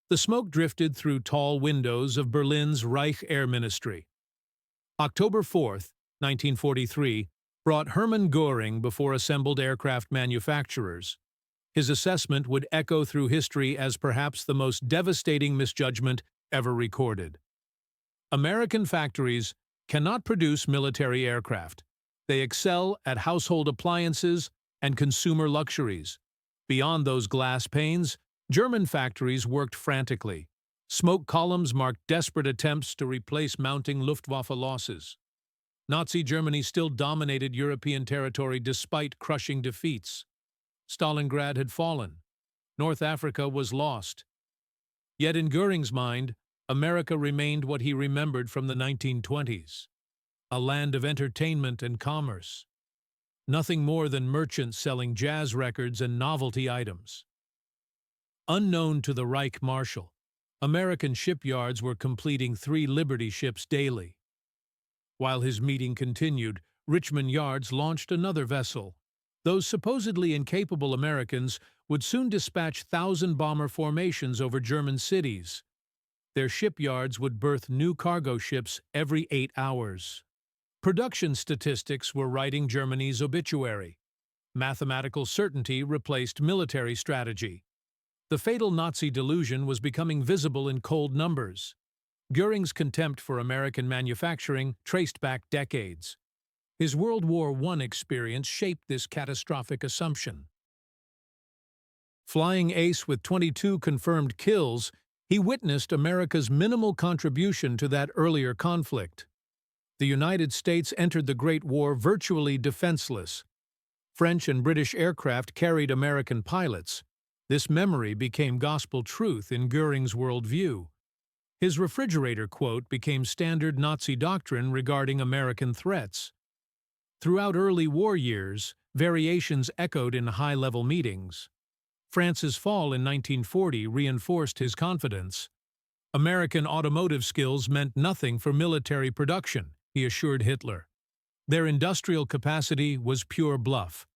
The smoke drifted through tall windows of Berlin's Reich Air Ministry. October 4th, 1943, brought Hermann Göring before assembled aircraft manufacturers. His assessment would echo through history as perhaps the most devastating misjudgment ever recorded. American factories cannot produce military aircraft. They excel at household appliances and consumer luxuries. Beyond those glass panes, German factories worked frantically. Smoke columns marked desperate attempts to replace mounting Luftwaffe losses. Nazi Germany still dominated European territory despite crushing defeats. Stalingrad had fallen. North Africa was lost. Yet in Göring's mind, America remained what he remembered from the 1920s, a land of entertainment and commerce. Nothing more than merchants selling jazz records and novelty items. Unknown to the Reich Marshal, American shipyards were completing 3 Liberty ships daily. While his meeting continued, Richmond Yards launched another vessel. Those supposedly incapable Americans would soon dispatch 1,000-bomber formations over German cities. Their shipyards would birth new cargo ships every 8 hours. Production statistics were writing Germany's obituary. Mathematical certainty replaced military strategy. The fatal Nazi delusion was becoming visible in cold numbers. Göring's contempt for American manufacturing traced back decades. His World War I experience shaped this catastrophic assumption. Flying ace with 22 confirmed kills, he witnessed America's minimal contribution to that earlier conflict. The United States entered the Great War virtually defenseless. French and British aircraft carried American pilots. This memory became gospel truth in Göring's worldview. His refrigerator quote became standard Nazi doctrine regarding American threats. Throughout early war years, variations echoed in high-level meetings. France's fall in 1940 reinforced his confidence. American automotive skills meant nothing for military production, he assured Hitler. Their industrial capacity was pure bluff.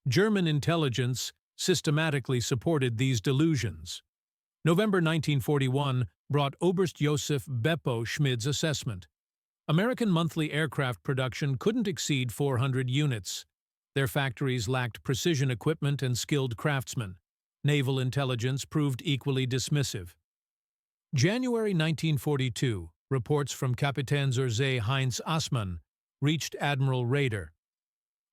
German intelligence systematically supported these delusions. November 1941 brought Oberst Josef Beppo Schmid's assessment. American monthly aircraft production couldn't exceed 400 units. Their factories lacked precision equipment and skilled craftsmen. Naval intelligence proved equally dismissive. January 1942, reports from Kapitän zur See Heinz Assmann reached Admiral Raeder.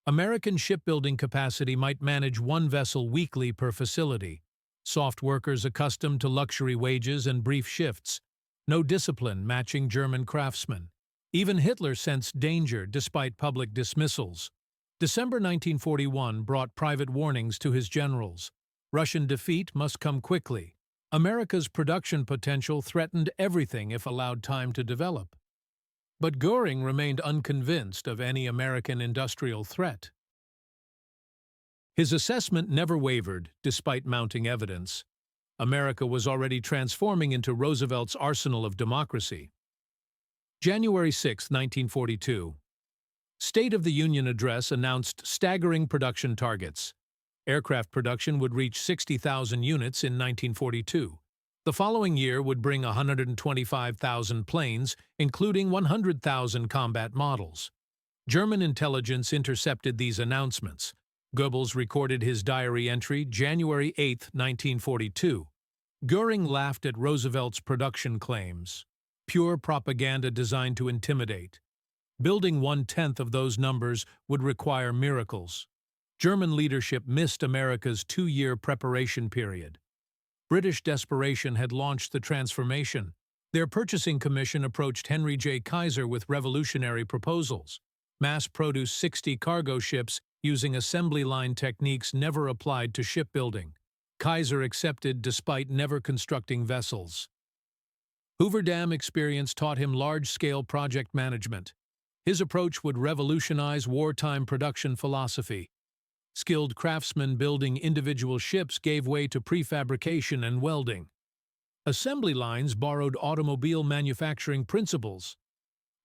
American shipbuilding capacity might manage 1 vessel weekly per facility. Soft workers accustomed to luxury wages and brief shifts. No discipline matching German craftsmen. Even Hitler sensed danger despite public dismissals. December 1941 brought private warnings to his generals. Russian defeat must come quickly. America's production potential threatened everything if allowed time to develop. But Göring remained unconvinced of any American industrial threat. His assessment never wavered, despite mounting evidence. America was already transforming into Roosevelt's arsenal of democracy. January 6, 1942. State of the Union address announced staggering production targets. Aircraft production would reach 60,000 units in 1942. The following year would bring 125,000 planes, including 100,000 combat models. German intelligence intercepted these announcements. Goebbels recorded his diary entry January 8, 1942. Göring laughed at Roosevelt's production claims. Pure propaganda designed to intimidate. Building 1/10 of those numbers would require miracles. German leadership missed America's 2-year preparation period. British desperation had launched the transformation. Their purchasing commission approached Henry J. Kaiser with revolutionary proposals. Mass-produce 60 cargo ships using assembly line techniques never applied to shipbuilding. Kaiser accepted despite never constructing vessels. Hoover Dam experience taught him large-scale project management. His approach would revolutionize wartime production philosophy. Skilled craftsmen building individual ships gave way to prefabrication and welding. Assembly lines borrowed automobile manufacturing principles.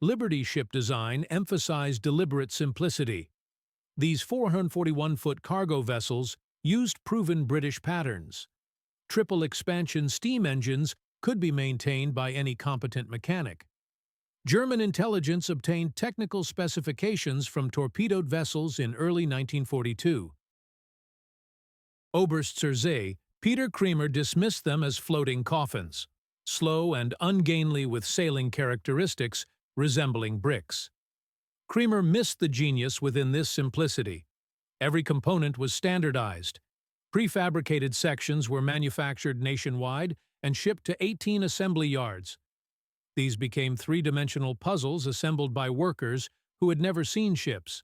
Liberty ship design emphasized deliberate simplicity. These 441-foot cargo vessels used proven British patterns. triple expansion steam engines could be maintained by any competent mechanic. German intelligence obtained technical specifications from torpedoed vessels in early 1942. Oberst zur See, Peter Kremer dismissed them as floating coffins, slow and ungainly with sailing characteristics resembling bricks. Kremer missed the genius within this simplicity. Every component was standardized. Prefabricated sections were manufactured nationwide and shipped to 18 assembly yards. These became three-dimensional puzzles assembled by workers who had never seen ships.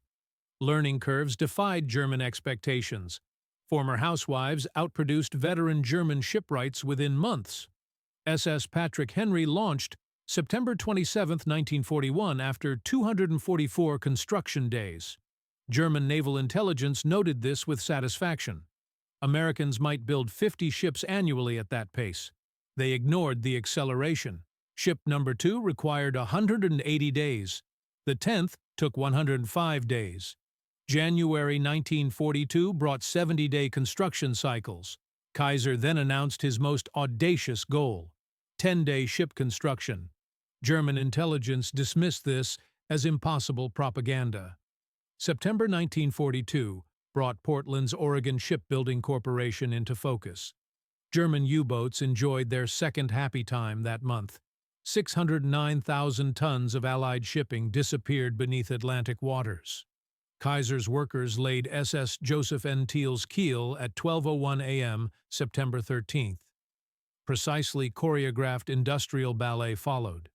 Learning curves defied German expectations. Former housewives outproduced veteran German shipwrights within months. SS Patrick Henry launched September 27, 1941, after 244 construction days. German naval intelligence noted this with satisfaction. Americans might build 50 ships annually at that pace. They ignored the acceleration. Ship number 2 required 180 days. The 10th took 105 days. January 1942 brought 70-day construction cycles. Kaiser then announced his most audacious goal: 10-day ship construction. German intelligence dismissed this as impossible propaganda. September 1942 brought Portland's Oregon Shipbuilding Corporation into focus. German U-boats enjoyed their second happy time that month. 609,000 tons of Allied shipping disappeared beneath Atlantic waters. Kaiser's workers laid SS Joseph N. Thiel's keel at 12:01 a.m. September 13th. Precisely choreographed industrial ballet followed.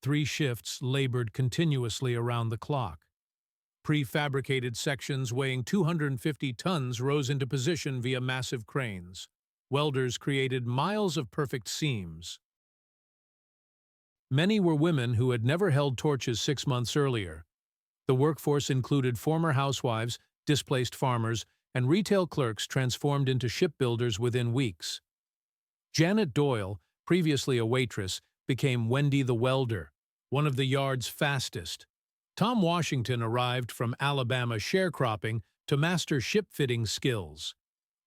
3 shifts labored continuously around the clock. Prefabricated sections weighing 250 tons rose into position via massive cranes. Welders created miles of perfect seams. Many were women who had never held torches 6 months earlier. The workforce included former housewives, displaced farmers, and retail clerks transformed into shipbuilders within weeks. Janet Doyle, previously a waitress, became Wendy the Welder, one of the yard's fastest. Tom Washington arrived from Alabama sharecropping to master ship-fitting skills.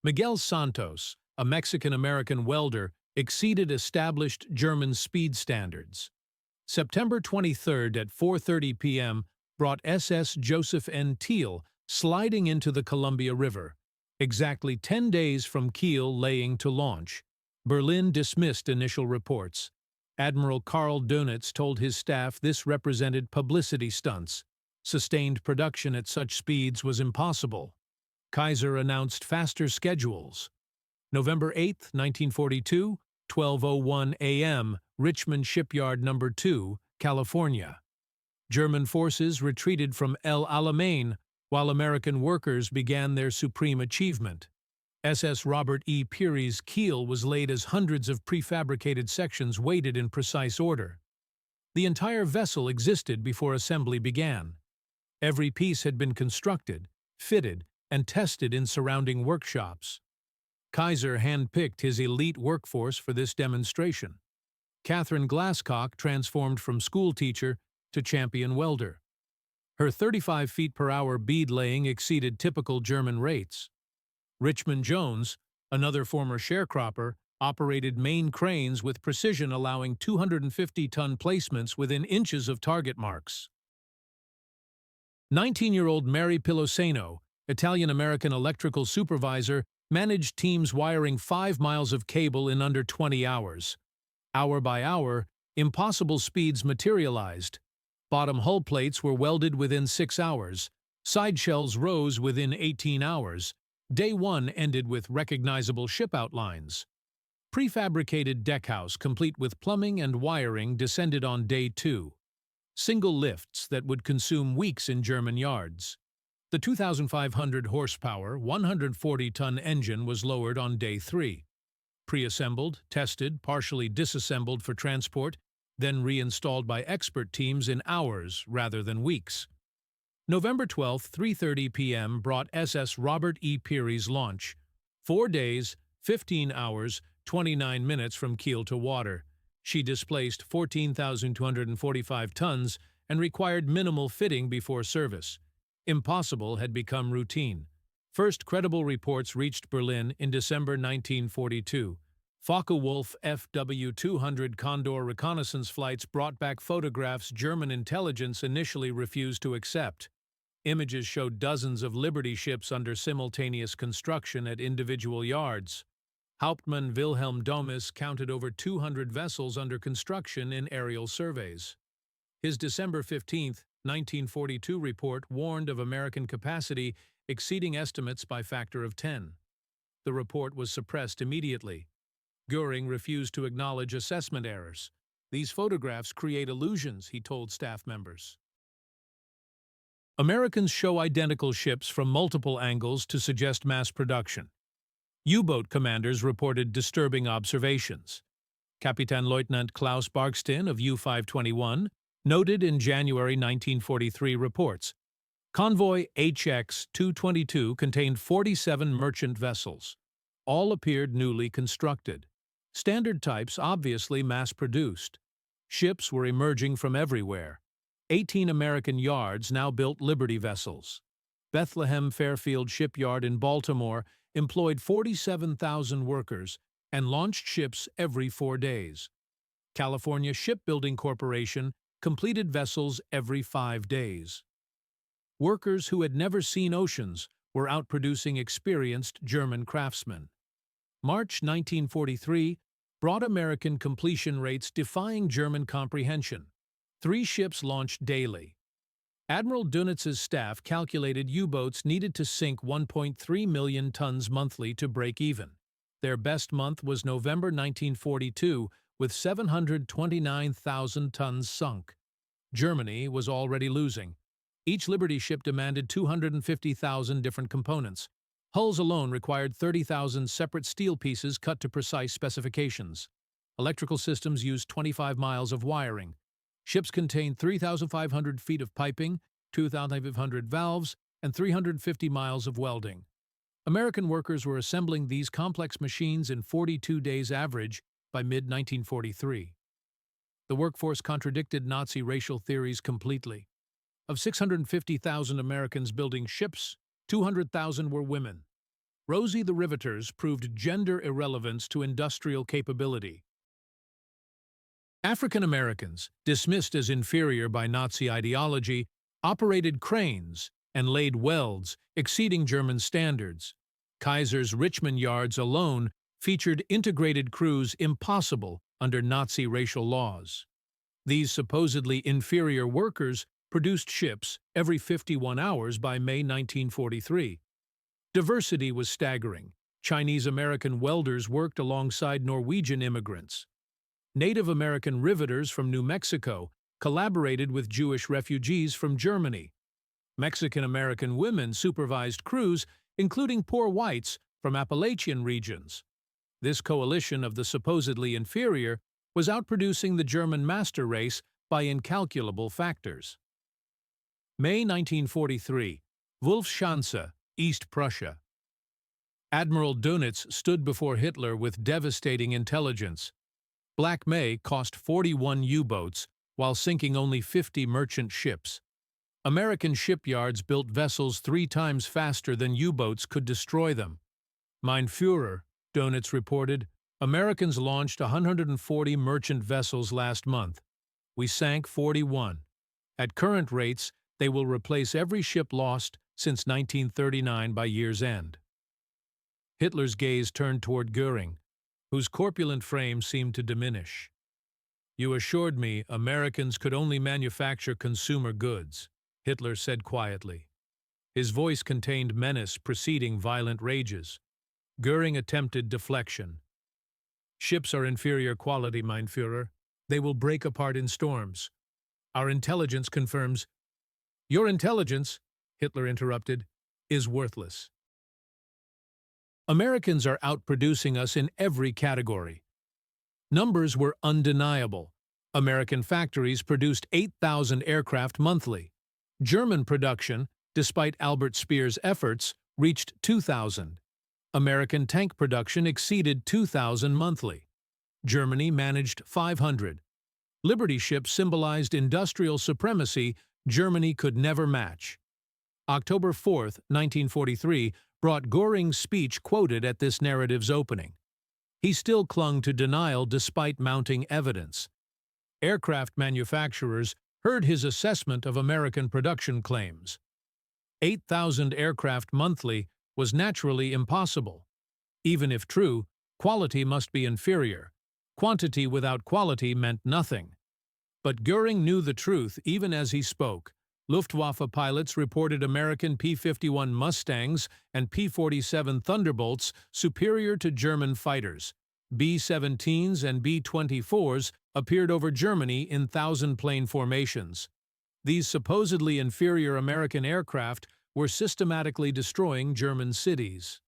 Miguel Santos, a Mexican-American welder, exceeded established German speed standards. September 23rd at 4:30 p.m. brought SS Joseph N. Thiel sliding into the Columbia River, exactly 10 days from keel laying to launch. Berlin dismissed initial reports. Admiral Karl Dönitz told his staff this represented publicity stunts. Sustained production at such speeds was impossible. Kaiser announced faster schedules. November 8, 1942, 12:01 a.m., Richmond Shipyard No. 2, California. German forces retreated from El Alamein, while American workers began their supreme achievement. SS Robert E. Peary's keel was laid as hundreds of prefabricated sections weighted in precise order. The entire vessel existed before assembly began. Every piece had been constructed, fitted, and tested in surrounding workshops. Kaiser handpicked his elite workforce for this demonstration. Catherine Glasscock transformed from schoolteacher to champion welder. Her 35 feet per hour bead laying exceeded typical German rates. Richmond Jones, another former sharecropper, operated main cranes with precision, allowing 250-ton placements within inches of target marks. 19-year-old Mary Piloseno, Italian-American electrical supervisor, managed teams wiring 5 miles of cable in under 20 hours. Hour by hour, impossible speeds materialized. Bottom hull plates were welded within 6 hours. Side shells rose within 18 hours. Day 1 ended with recognizable ship outlines. Prefabricated deckhouse, complete with plumbing and wiring, descended on Day 2. Single lifts that would consume weeks in German yards. The 2,500 horsepower, 140-ton engine was lowered on Day 3. Pre-assembled, tested, partially disassembled for transport, then reinstalled by expert teams in hours rather than weeks. November 12, 3:30 p.m. brought SS Robert E. Peary's launch. 4 days, 15 hours, 29 minutes from keel to water. She displaced 14,245 tons and required minimal fitting before service. Impossible had become routine. First credible reports reached Berlin in December 1942. Focke-Wulf FW-200 Condor reconnaissance flights brought back photographs German intelligence initially refused to accept. Images showed dozens of Liberty ships under simultaneous construction at individual yards. Hauptmann Wilhelm Domis counted over 200 vessels under construction in aerial surveys. His December 15, 1942 report warned of American capacity exceeding estimates by factor of 10. The report was suppressed immediately. Göring refused to acknowledge assessment errors. "These photographs create illusions," he told staff members. Americans show identical ships from multiple angles to suggest mass production. U-boat commanders reported disturbing observations. Kapitänleutnant Klaus Barkstin of U-521 noted in January 1943 reports, Convoy HX-222 contained 47 merchant vessels. All appeared newly constructed. Standard types obviously mass-produced. Ships were emerging from everywhere. 18 American yards now built Liberty vessels. Bethlehem Fairfield Shipyard in Baltimore employed 47,000 workers and launched ships every 4 days. California Shipbuilding Corporation completed vessels every 5 days. Workers who had never seen oceans were outproducing experienced German craftsmen. March 1943 brought American completion rates defying German comprehension. 3 ships launched daily. Admiral Dönitz's staff calculated U-boats needed to sink 1.3 million tons monthly to break even. Their best month was November 1942, with 729,000 tons sunk. Germany was already losing. Each Liberty ship demanded 250,000 different components. Hulls alone required 30,000 separate steel pieces cut to precise specifications. Electrical systems used 25 miles of wiring. Ships contained 3,500 feet of piping, 2,500 valves, and 350 miles of welding. American workers were assembling these complex machines in 42 days average by mid-1943. The workforce contradicted Nazi racial theories completely. Of 650,000 Americans building ships, 200,000 were women. Rosie the Riveters proved gender irrelevance to industrial capability. African Americans, dismissed as inferior by Nazi ideology, operated cranes and laid welds, exceeding German standards. Kaisers' Richmond yards alone featured integrated crews impossible under Nazi racial laws. These supposedly inferior workers produced ships every 51 hours by May 1943. Diversity was staggering. Chinese-American welders worked alongside Norwegian immigrants. Native American riveters from New Mexico collaborated with Jewish refugees from Germany. Mexican-American women supervised crews, including poor whites from Appalachian regions. This coalition of the supposedly inferior was outproducing the German master race by incalculable factors. May 1943, Wolfschanze, East Prussia. Admiral Dönitz stood before Hitler with devastating intelligence. Black May cost 41 U-boats while sinking only 50 merchant ships. American shipyards built vessels 3 times faster than U-boats could destroy them. Mein Führer, Dönitz reported, Americans launched 140 merchant vessels last month. We sank 41. At current rates, they will replace every ship lost since 1939 by year's end. Hitler's gaze turned toward Göring, whose corpulent frame seemed to diminish. "You assured me Americans could only manufacture consumer goods," Hitler said quietly. His voice contained menace preceding violent rages. Göring attempted deflection. "Ships are inferior quality, mein Führer. They will break apart in storms. Our intelligence confirms—" "Your intelligence," Hitler interrupted, "is worthless. Americans are outproducing us in every category." Numbers were undeniable. American factories produced 8,000 aircraft monthly. German production, despite Albert Speer's efforts, reached 2,000. American tank production exceeded 2,000 monthly. Germany managed 500. Liberty ships symbolized industrial supremacy Germany could never match. October 4, 1943, brought Göring's speech quoted at this narrative's opening. He still clung to denial despite mounting evidence. Aircraft manufacturers heard his assessment of American production claims. 8,000 aircraft monthly was naturally impossible. Even if true, quality must be inferior. Quantity without quality meant nothing. But Göring knew the truth even as he spoke. Luftwaffe pilots reported American P-51 Mustangs and P-47 Thunderbolts superior to German fighters. B-17s and B-24s appeared over Germany in thousand-plane formations. These supposedly inferior American aircraft were systematically destroying German cities.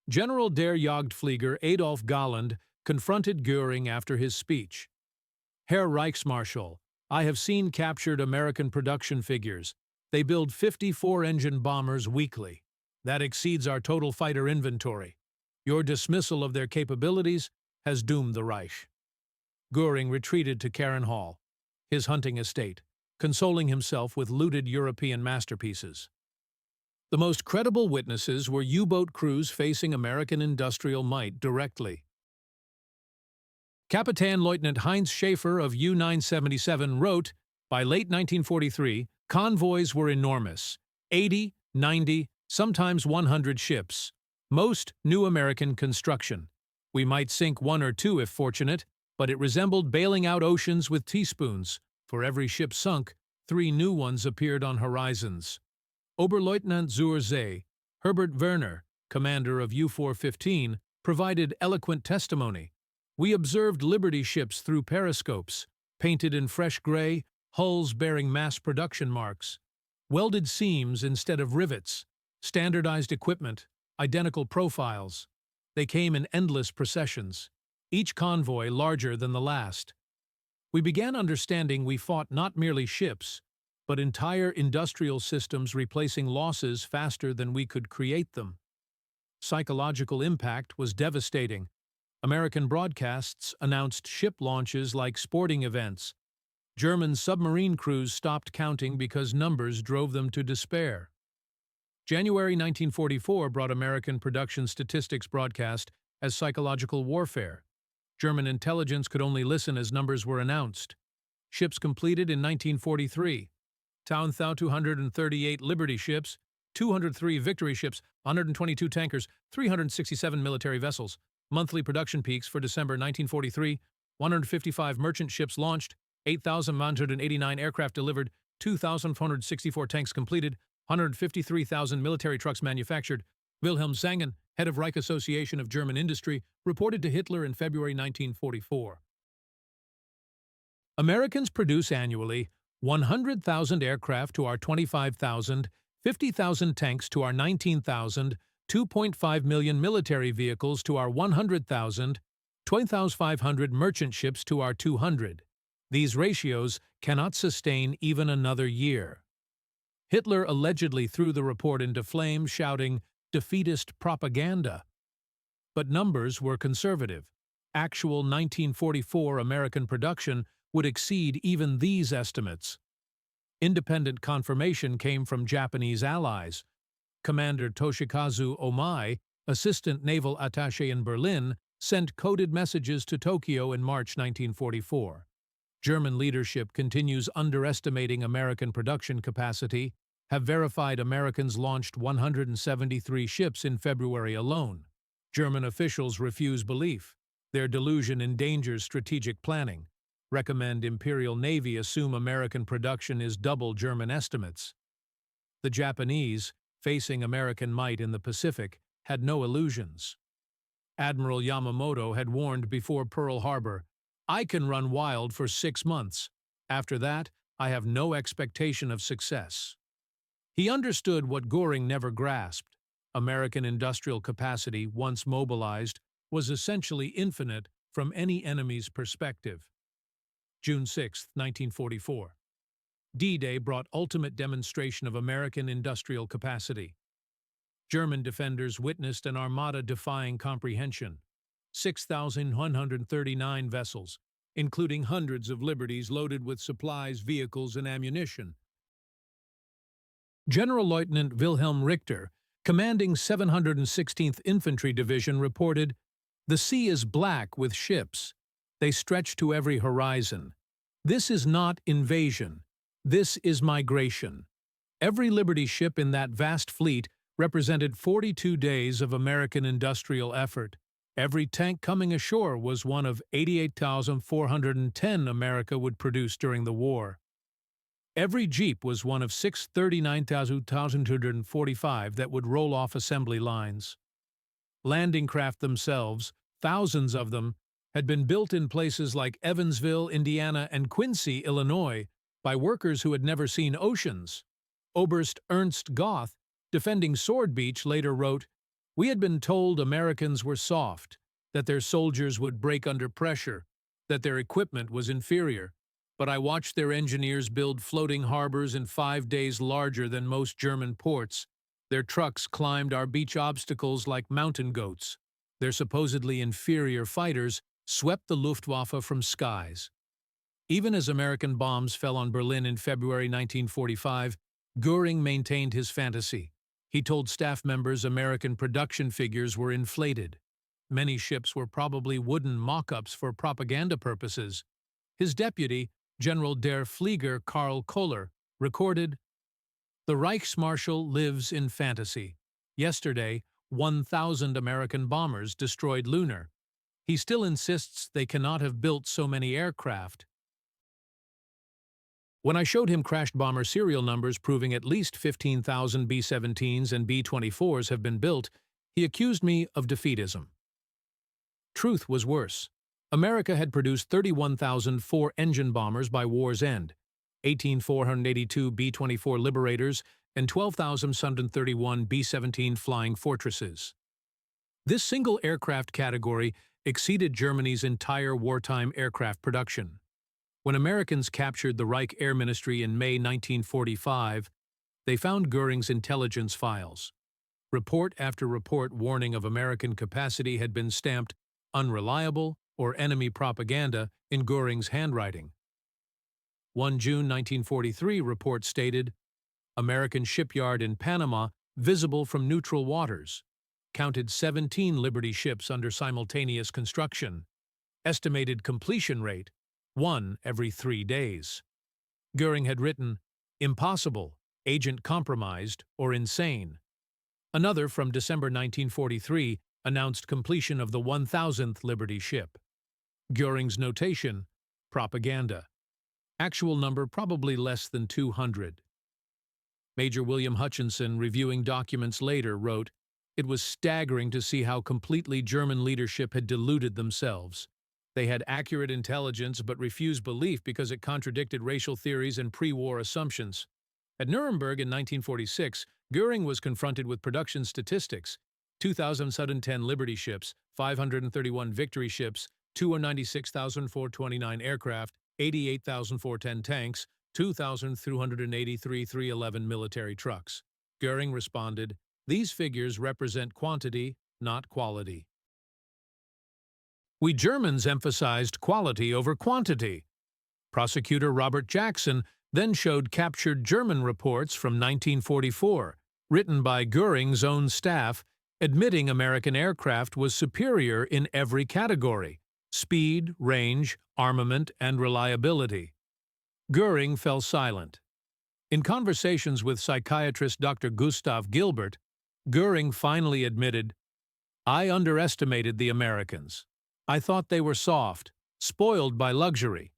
General der Jagdflieger Adolf Galland confronted Göring after his speech. Herr Reichsmarschall, I have seen captured American production figures. They build 54-engine bombers weekly. That exceeds our total fighter inventory. Your dismissal of their capabilities has doomed the Reich. Göring retreated to Carenhall, his hunting estate, consoling himself with looted European masterpieces. The most credible witnesses were U-boat crews facing American industrial might directly. Kapitän-Leutnant Heinz Schaefer of U-977 wrote, by late 1943, convoys were enormous, 80, 90, sometimes 100 ships, most new American construction. We might sink one or two if fortunate, but it resembled bailing out oceans with teaspoons. For every ship sunk, 3 new ones appeared on horizons. Oberleutnant zur See, Herbert Werner, commander of U-415, provided eloquent testimony. We observed Liberty ships through periscopes, painted in fresh gray, hulls bearing mass production marks, welded seams instead of rivets, standardized equipment, identical profiles. They came in endless processions, each convoy larger than the last. We began understanding we fought not merely ships, but entire industrial systems replacing losses faster than we could create them. Psychological impact was devastating. American broadcasts announced ship launches like sporting events. German submarine crews stopped counting because numbers drove them to despair. January 1944 brought American production statistics broadcast as psychological warfare. German intelligence could only listen as numbers were announced. Ships completed in 1943. 238 Liberty ships, 203 Victory ships, 122 tankers, 367 military vessels. Monthly production peaks for December 1943, 155 merchant ships launched, 8,189 aircraft delivered, 2,464 tanks completed, 153,000 military trucks manufactured. Wilhelm Zangen, head of Reich Association of German Industry, reported to Hitler in February 1944. Americans produce annually 100,000 aircraft to our 25,000, 50,000 tanks to our 19,000, 2.5 million military vehicles to our 100,000, 2,500 merchant ships to our 200. These ratios cannot sustain even another year. Hitler allegedly threw the report into flames, shouting, "defeatist propaganda." But numbers were conservative. Actual 1944 American production would exceed even these estimates. Independent confirmation came from Japanese allies. Commander Toshikazu Omai, assistant naval attaché in Berlin, sent coded messages to Tokyo in March 1944. German leadership continues underestimating American production capacity, have verified Americans launched 173 ships in February alone. German officials refuse belief. Their delusion endangers strategic planning. Recommend Imperial Navy assume American production is double German estimates. The Japanese, facing American might in the Pacific, had no illusions. Admiral Yamamoto had warned before Pearl Harbor, "I can run wild for 6 months. After that, I have no expectation of success." He understood what Göring never grasped. American industrial capacity, once mobilized, was essentially infinite from any enemy's perspective. June 6, 1944. D-Day brought ultimate demonstration of American industrial capacity. German defenders witnessed an armada defying comprehension. 6,139 vessels, including hundreds of Liberties loaded with supplies, vehicles, and ammunition. General Lieutenant Wilhelm Richter, commanding 716th Infantry Division, reported, The sea is black with ships. They stretch to every horizon. This is not invasion. This is migration. Every Liberty ship in that vast fleet represented 42 days of American industrial effort. Every tank coming ashore was one of 88,410 America would produce during the war. Every Jeep was one of 639,245 that would roll off assembly lines. Landing craft themselves, thousands of them, had been built in places like Evansville, Indiana, and Quincy, Illinois, by workers who had never seen oceans. Oberst Ernst Goth, defending Sword Beach, later wrote, "We had been told Americans were soft, that their soldiers would break under pressure, that their equipment was inferior. But I watched their engineers build floating harbors in 5 days larger than most German ports. Their trucks climbed our beach obstacles like mountain goats. Their supposedly inferior fighters swept the Luftwaffe from skies." Even as American bombs fell on Berlin in February 1945, Göring maintained his fantasy. He told staff members American production figures were inflated. Many ships were probably wooden mock-ups for propaganda purposes. His deputy, General der Flieger Karl Koller, recorded, "The Reichsmarschall lives in fantasy. Yesterday, 1,000 American bombers destroyed Lunar. He still insists they cannot have built so many aircraft." When I showed him crashed bomber serial numbers proving at least 15,000 B-17s and B-24s have been built, he accused me of defeatism. Truth was worse. America had produced 31,000 four-engine bombers by war's end, 18,482 B-24 Liberators, and 12,731 B-17 Flying Fortresses. This single aircraft category exceeded Germany's entire wartime aircraft production. When Americans captured the Reich Air Ministry in May 1945, they found Göring's intelligence files. Report after report warning of American capacity had been stamped unreliable or enemy propaganda in Göring's handwriting. 1 June 1943 report stated, "American shipyard in Panama visible from neutral waters. Counted 17 Liberty ships under simultaneous construction. Estimated completion rate, 1 every 3 days." Göring had written, "Impossible, agent compromised, or insane." Another from December 1943 announced completion of the 1,000th Liberty ship. Göring's notation, propaganda. Actual number probably less than 200. Major William Hutchinson, reviewing documents later, wrote, "It was staggering to see how completely German leadership had deluded themselves. They had accurate intelligence but refused belief because it contradicted racial theories and pre-war assumptions." At Nuremberg in 1946, Göring was confronted with production statistics: 2,710 Liberty ships, 531 Victory ships, 296,429 aircraft, 88,410 tanks, 2,383 311 military trucks. Göring responded, "These figures represent quantity, not quality." We Germans emphasized quality over quantity. Prosecutor Robert Jackson then showed captured German reports from 1944, written by Göring's own staff, admitting American aircraft was superior in every category: speed, range, armament, and reliability. Göring fell silent. In conversations with psychiatrist Dr. Gustav Gilbert, Göring finally admitted, "I underestimated the Americans. I thought they were soft, spoiled by luxury.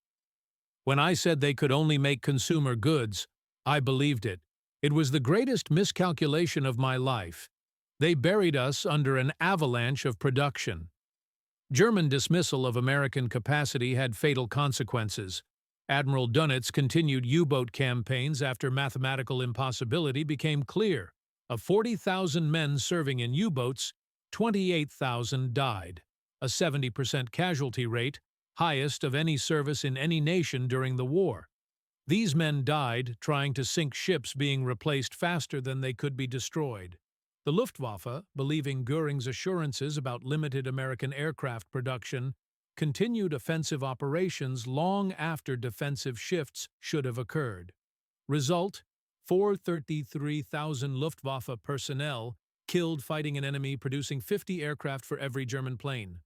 When I said they could only make consumer goods, I believed it. It was the greatest miscalculation of my life. They buried us under an avalanche of production." German dismissal of American capacity had fatal consequences. Admiral Dönitz continued U-boat campaigns after mathematical impossibility became clear. Of 40,000 men serving in U-boats, 28,000 died, a 70% casualty rate, highest of any service in any nation during the war. These men died trying to sink ships being replaced faster than they could be destroyed. The Luftwaffe, believing Göring's assurances about limited American aircraft production, continued offensive operations long after defensive shifts should have occurred. Result: 433,000 Luftwaffe personnel killed fighting an enemy producing 50 aircraft for every German plane.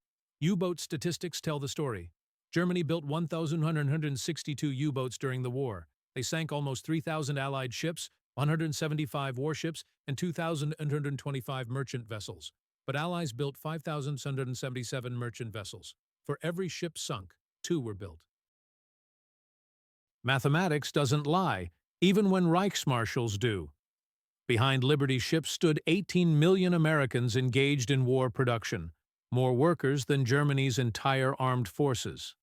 U-boat statistics tell the story. Germany built 1,162 U-boats during the war. They sank almost 3,000 Allied ships, 175 warships, and 2,125 merchant vessels. But Allies built 5,677 merchant vessels. For every ship sunk, 2 were built. Mathematics doesn't lie, even when Reichsmarschalls do. Behind Liberty ships stood 18 million Americans engaged in war production, more workers than Germany's entire armed forces.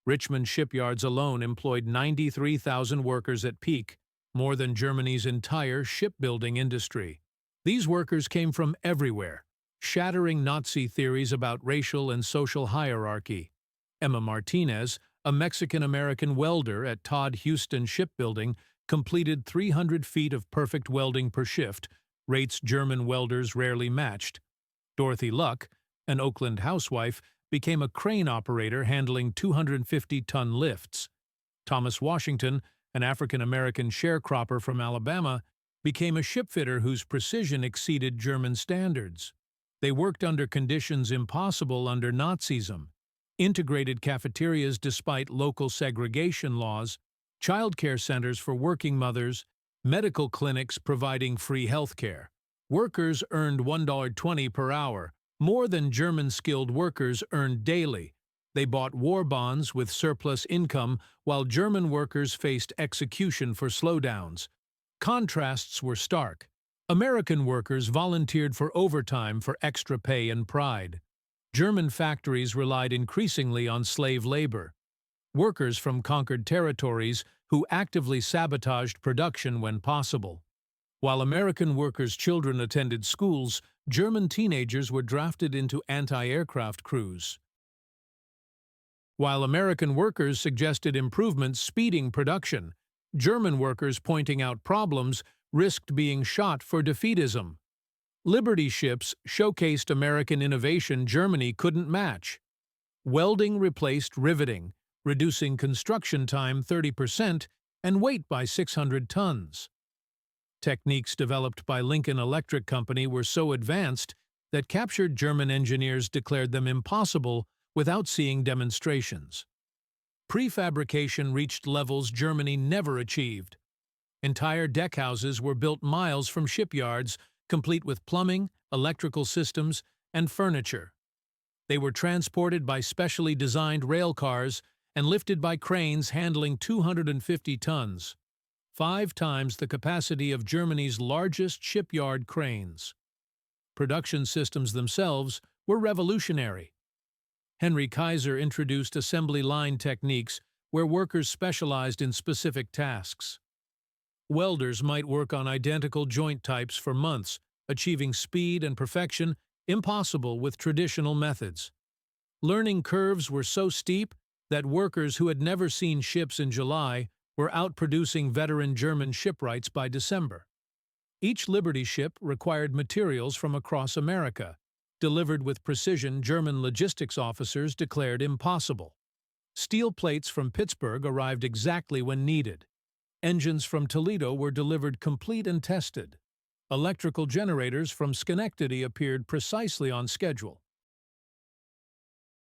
Richmond shipyards alone employed 93,000 workers at peak, more than Germany's entire shipbuilding industry. These workers came from everywhere, shattering Nazi theories about racial and social hierarchy. Emma Martinez, a Mexican-American welder at Todd Houston Shipbuilding, completed 300 feet of perfect welding per shift, rates German welders rarely matched. Dorothy Luck, an Oakland housewife, became a crane operator handling 250-ton lifts. Thomas Washington, an African-American sharecropper from Alabama, became a shipfitter whose precision exceeded German standards. They worked under conditions impossible under Nazism. Integrated cafeterias despite local segregation laws, childcare centers for working mothers, medical clinics providing free health care. Workers earned $1.20 per hour, more than German skilled workers earned daily. They bought war bonds with surplus income while German workers faced execution for slowdowns. Contrasts were stark. American workers volunteered for overtime for extra pay and pride. German factories relied increasingly on slave labor. Workers from conquered territories who actively sabotaged production when possible. While American workers' children attended schools, German teenagers were drafted into anti-aircraft crews. While American workers suggested improvements speeding production, German workers pointing out problems risked being shot for defeatism. Liberty ships showcased American innovation Germany couldn't match. Welding replaced riveting, reducing construction time 30% and weight by 600 tons. Techniques developed by Lincoln Electric Company were so advanced that captured German engineers declared them impossible without seeing demonstrations. Prefabrication reached levels Germany never achieved. Entire deckhouses were built miles from shipyards, complete with plumbing, electrical systems, and furniture. They were transported by specially designed rail cars and lifted by cranes handling 250 tons, 5 times the capacity of Germany's largest shipyard cranes. Production systems themselves were revolutionary. Henry Kaiser introduced assembly line techniques where workers specialized in specific tasks. Welders might work on identical joint types for months, achieving speed and perfection impossible with traditional methods. Learning curves were so steep that workers who had never seen ships in July were outproducing veteran German shipwrights by December. Each Liberty ship required materials from across America, delivered with precision German logistics officers declared impossible. Steel plates from Pittsburgh arrived exactly when needed. Engines from Toledo were delivered complete and tested. Electrical generators from Schenectady appeared precisely on schedule.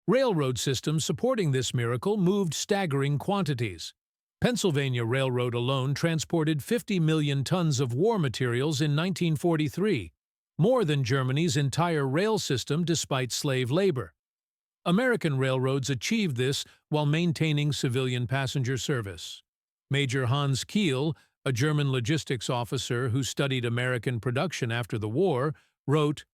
Railroad systems supporting this miracle moved staggering quantities. Pennsylvania Railroad alone transported 50 million tons of war materials in 1943, more than Germany's entire rail system despite slave labor. American railroads achieved this while maintaining civilian passenger service. Major Hans Kiel, a German logistics officer who studied American production after the war, wrote,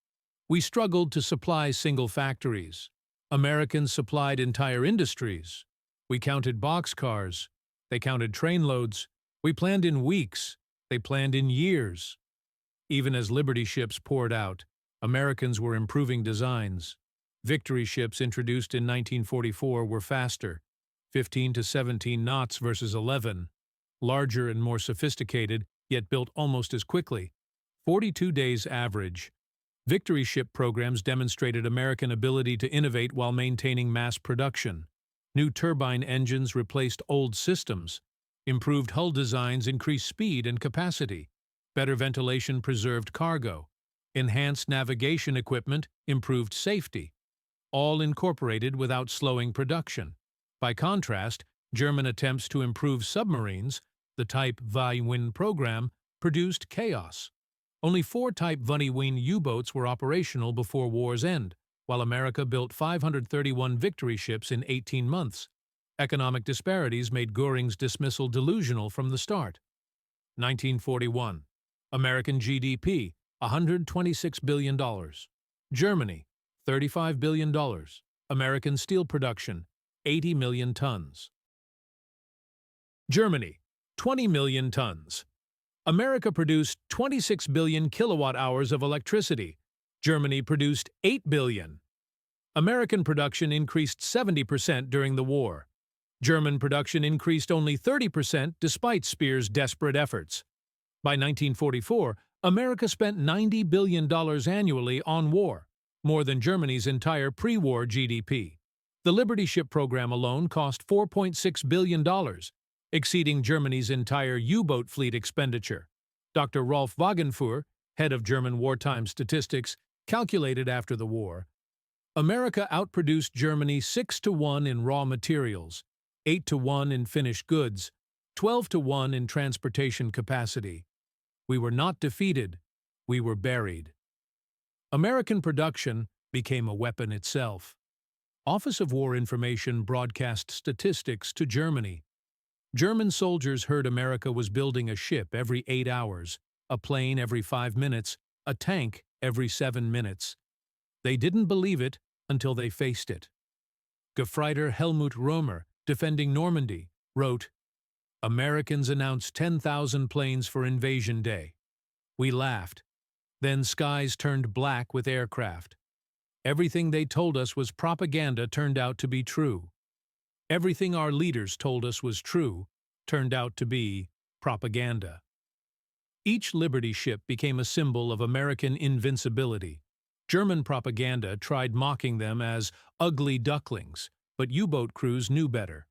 "We struggled to supply single factories. Americans supplied entire industries. We counted boxcars. They counted trainloads. We planned in weeks. They planned in years." Even as Liberty ships poured out, Americans were improving designs. Victory ships introduced in 1944 were faster, 15 to 17 knots versus 11, larger and more sophisticated, yet built almost as quickly, 42 days average. Victory ship programs demonstrated American ability to innovate while maintaining mass production. New turbine engines replaced old systems. Improved hull designs increased speed and capacity. Better ventilation preserved cargo. Enhanced navigation equipment improved safety. all incorporated without slowing production. By contrast, German attempts to improve submarines, the Type Weihwin program, produced chaos. Only 4 Type Weihwin U-boats were operational before war's end, while America built 531 victory ships in 18 months. Economic disparities made Göring's dismissal delusional from the start. 1941. American GDP, $126 billion. Germany, $35 billion. American steel production, 80 million tons. Germany, 20 million tons. America produced 26 billion kilowatt-hours of electricity. Germany produced 8 billion. American production increased 70% during the war. German production increased only 30% despite Speer's desperate efforts. By 1944, America spent $90 billion annually on war, more than Germany's entire pre-war GDP. The Liberty ship program alone cost $4.6 billion, exceeding Germany's entire U-boat fleet expenditure. Dr. Rolf Wagenfuhr, head of German wartime statistics, calculated after the war, America outproduced Germany 6-1 in raw materials, 8-1 in finished goods, 12-1 in transportation capacity. We were not defeated, we were buried. American production became a weapon itself. Office of War Information broadcast statistics to Germany. German soldiers heard America was building a ship every 8 hours, a plane every 5 minutes, a tank every 7 minutes. They didn't believe it until they faced it. Gefreiter Helmut Roemer, defending Normandy, wrote, "Americans announced 10,000 planes for Invasion Day. We laughed. Then skies turned black with aircraft. Everything they told us was propaganda turned out to be true. Everything our leaders told us was true turned out to be propaganda." Each Liberty ship became a symbol of American invincibility. German propaganda tried mocking them as ugly ducklings, but U-boat crews knew better.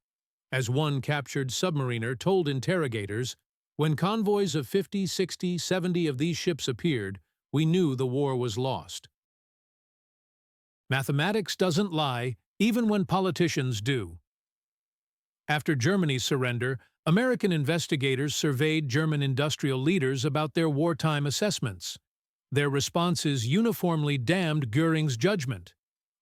As one captured submariner told interrogators, "When convoys of 50, 60, 70 of these ships appeared, we knew the war was lost." Mathematics doesn't lie, even when politicians do. After Germany's surrender, American investigators surveyed German industrial leaders about their wartime assessments. Their responses uniformly damned Göring's judgment.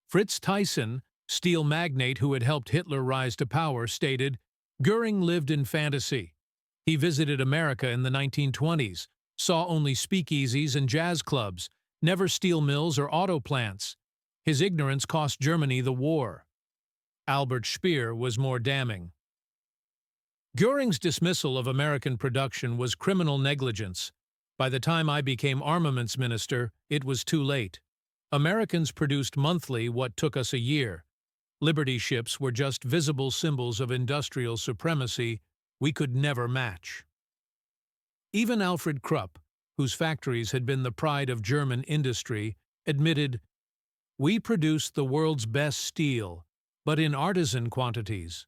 Fritz Thyssen, steel magnate who had helped Hitler rise to power, stated, "Göring lived in fantasy. He visited America in the 1920s, saw only speakeasies and jazz clubs, never steel mills or auto plants. His ignorance cost Germany the war." Albert Speer was more damning. Göring's dismissal of American production was criminal negligence. By the time I became armaments minister, it was too late. Americans produced monthly what took us a year. Liberty ships were just visible symbols of industrial supremacy we could never match. Even Alfred Krupp, whose factories had been the pride of German industry, admitted, "We produced the world's best steel, but in artisan quantities.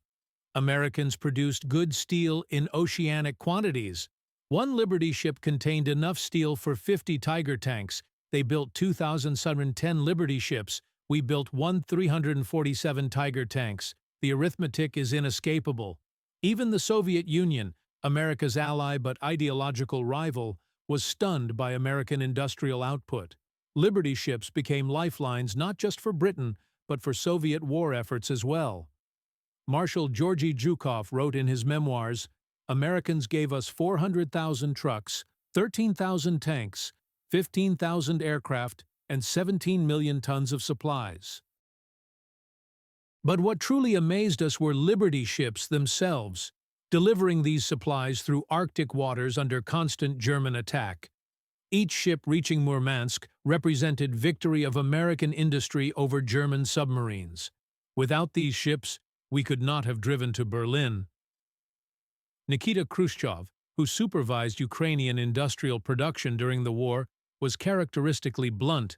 Americans produced good steel in oceanic quantities. One Liberty ship contained enough steel for 50 Tiger tanks. They built 2,710 Liberty ships. We built 347 Tiger tanks. The arithmetic is inescapable." Even the Soviet Union, America's ally but ideological rival, was stunned by American industrial output. Liberty ships became lifelines not just for Britain, but for Soviet war efforts as well. Marshal Georgy Zhukov wrote in his memoirs, "Americans gave us 400,000 trucks, 13,000 tanks, 15,000 aircraft, and 17 million tons of supplies." But what truly amazed us were Liberty ships themselves, delivering these supplies through Arctic waters under constant German attack. Each ship reaching Murmansk represented victory of American industry over German submarines. Without these ships, we could not have driven to Berlin. Nikita Khrushchev, who supervised Ukrainian industrial production during the war, was characteristically blunt.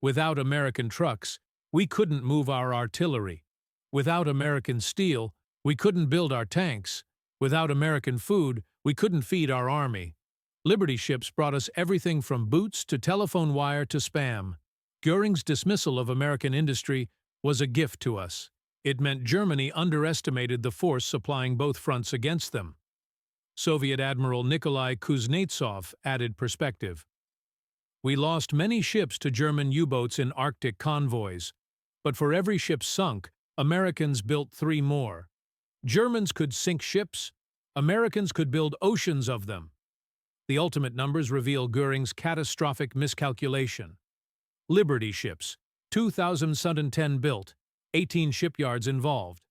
"Without American trucks, we couldn't move our artillery. Without American steel, we couldn't build our tanks. Without American food, we couldn't feed our army." Liberty ships brought us everything from boots to telephone wire to Spam. Göring's dismissal of American industry was a gift to us. It meant Germany underestimated the force supplying both fronts against them. Soviet Admiral Nikolai Kuznetsov added perspective. We lost many ships to German U-boats in Arctic convoys, but for every ship sunk, Americans built 3 more. Germans could sink ships, Americans could build oceans of them. The ultimate numbers reveal Göring's catastrophic miscalculation. Liberty ships, 2,010 built, 18 shipyards involved.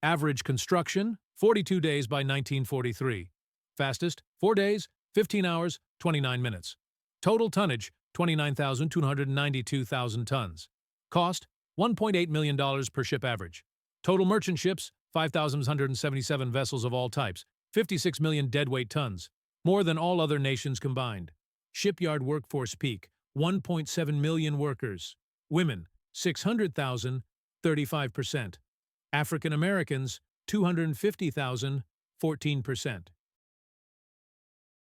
Average construction, 42 days by 1943. Fastest, 4 days, 15 hours, 29 minutes. Total tonnage, 29,292,000 tons. Cost, $1.8 million per ship average. Total merchant ships, 5,177 vessels of all types, 56 million deadweight tons, more than all other nations combined. Shipyard workforce peak, 1.7 million workers. Women, 600,000, 35%. African Americans, 250,000, 14%.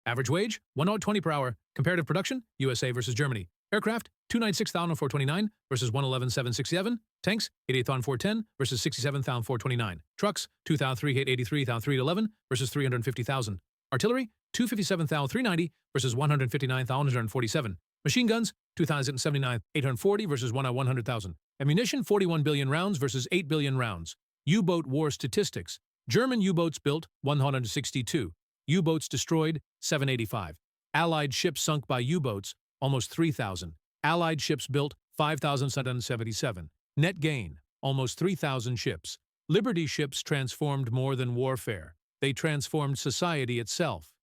Average wage, $1.20 per hour. Comparative production, USA versus Germany. Aircraft, 296,429 versus 111,767. Tanks, 88,410 versus 67,429. Trucks, 2,383,311 versus 350,000. Artillery, 257,390 versus 159,147. Machine guns, 2,079,840 versus 100,000. Ammunition, 41 billion rounds versus 8 billion rounds. U-boat war statistics. German U-boats built, 162. U-boats destroyed, 785. Allied ships sunk by U-boats, almost 3,000. Allied ships built, 5,777. Net gain, almost 3,000 ships. Liberty ships transformed more than warfare. They transformed society itself.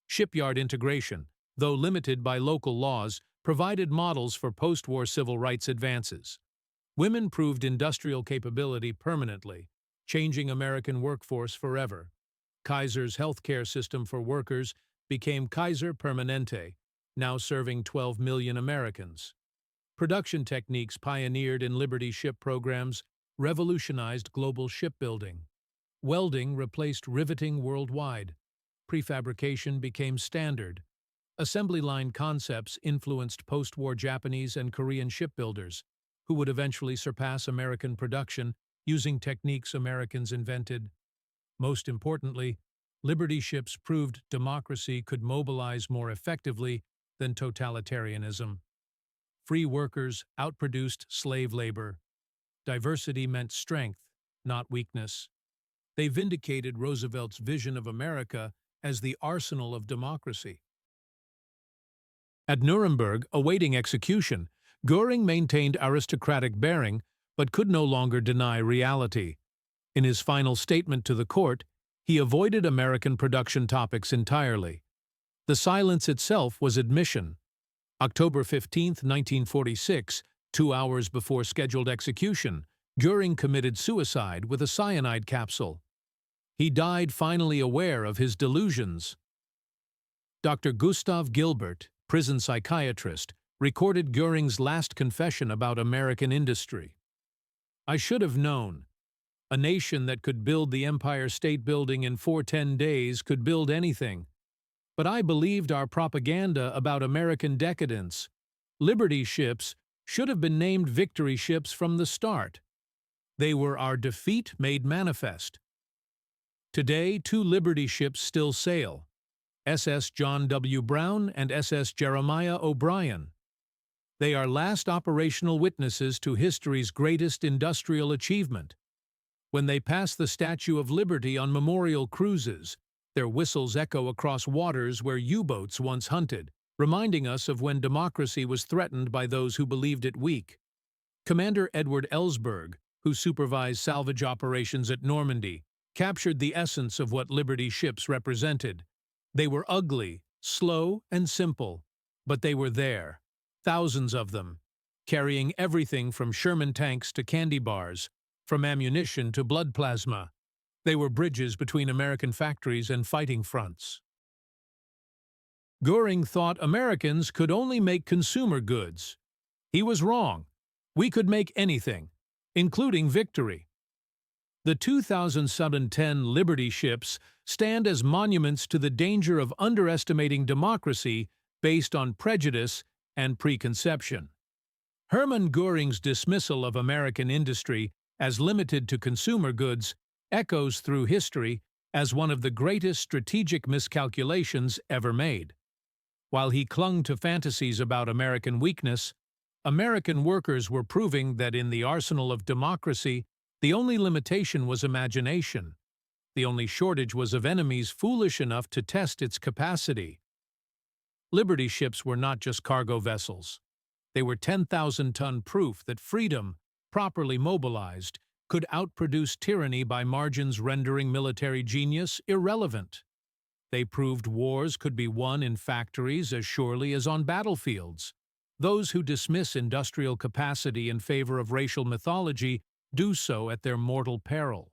Shipyard integration, though limited by local laws, provided models for post-war civil rights advances. Women proved industrial capability permanently, changing American workforce forever. Kaisers' healthcare system for workers became Kaiser Permanente, now serving 12 million Americans. Production techniques pioneered in Liberty ship programs revolutionized global shipbuilding. Welding replaced riveting worldwide. Prefabrication became standard. Assembly line concepts influenced post-war Japanese and Korean shipbuilders, who would eventually surpass American production using techniques Americans invented. Most importantly, Liberty ships proved democracy could mobilize more effectively than totalitarianism. Free workers outproduced slave labor. Diversity meant strength, not weakness. They vindicated Roosevelt's vision of America as the arsenal of democracy. At Nuremberg, awaiting execution, Göring maintained aristocratic bearing but could no longer deny reality. In his final statement to the court, he avoided American production topics entirely. The silence itself was admission. October 15, 1946, 2 hours before scheduled execution, Göring committed suicide with a cyanide capsule. He died finally aware of his delusions. Dr. Gustav Gilbert, prison psychiatrist, recorded Göring's last confession about American industry. I should have known. A nation that could build the Empire State Building in 410 days could build anything. But I believed our propaganda about American decadence. Liberty ships should have been named victory ships from the start. They were our defeat made manifest. Today, 2 Liberty ships still sail, SS John W. Brown and SS Jeremiah O'Brien. They are last operational witnesses to history's greatest industrial achievement. When they pass the Statue of Liberty on memorial cruises, their whistles echo across waters where U-boats once hunted, reminding us of when democracy was threatened by those who believed it weak. Commander Edward Ellsberg, who supervised salvage operations at Normandy, captured the essence of what Liberty ships represented. They were ugly, slow, and simple, but they were there, thousands of them, carrying everything from Sherman tanks to candy bars, from ammunition to blood plasma. They were bridges between American factories and fighting fronts. Göring thought Americans could only make consumer goods. He was wrong. We could make anything, including victory. The 2010 Liberty ships stand as monuments to the danger of underestimating democracy based on prejudice and preconception. Hermann Göring's dismissal of American industry as limited to consumer goods echoes through history as one of the greatest strategic miscalculations ever made. While he clung to fantasies about American weakness, American workers were proving that in the arsenal of democracy, the only limitation was imagination. The only shortage was of enemies foolish enough to test its capacity. Liberty ships were not just cargo vessels. They were 10,000-ton proof that freedom, properly mobilized, could outproduce tyranny by margins rendering military genius irrelevant. They proved wars could be won in factories as surely as on battlefields. Those who dismiss industrial capacity in favor of racial mythology do so at their mortal peril.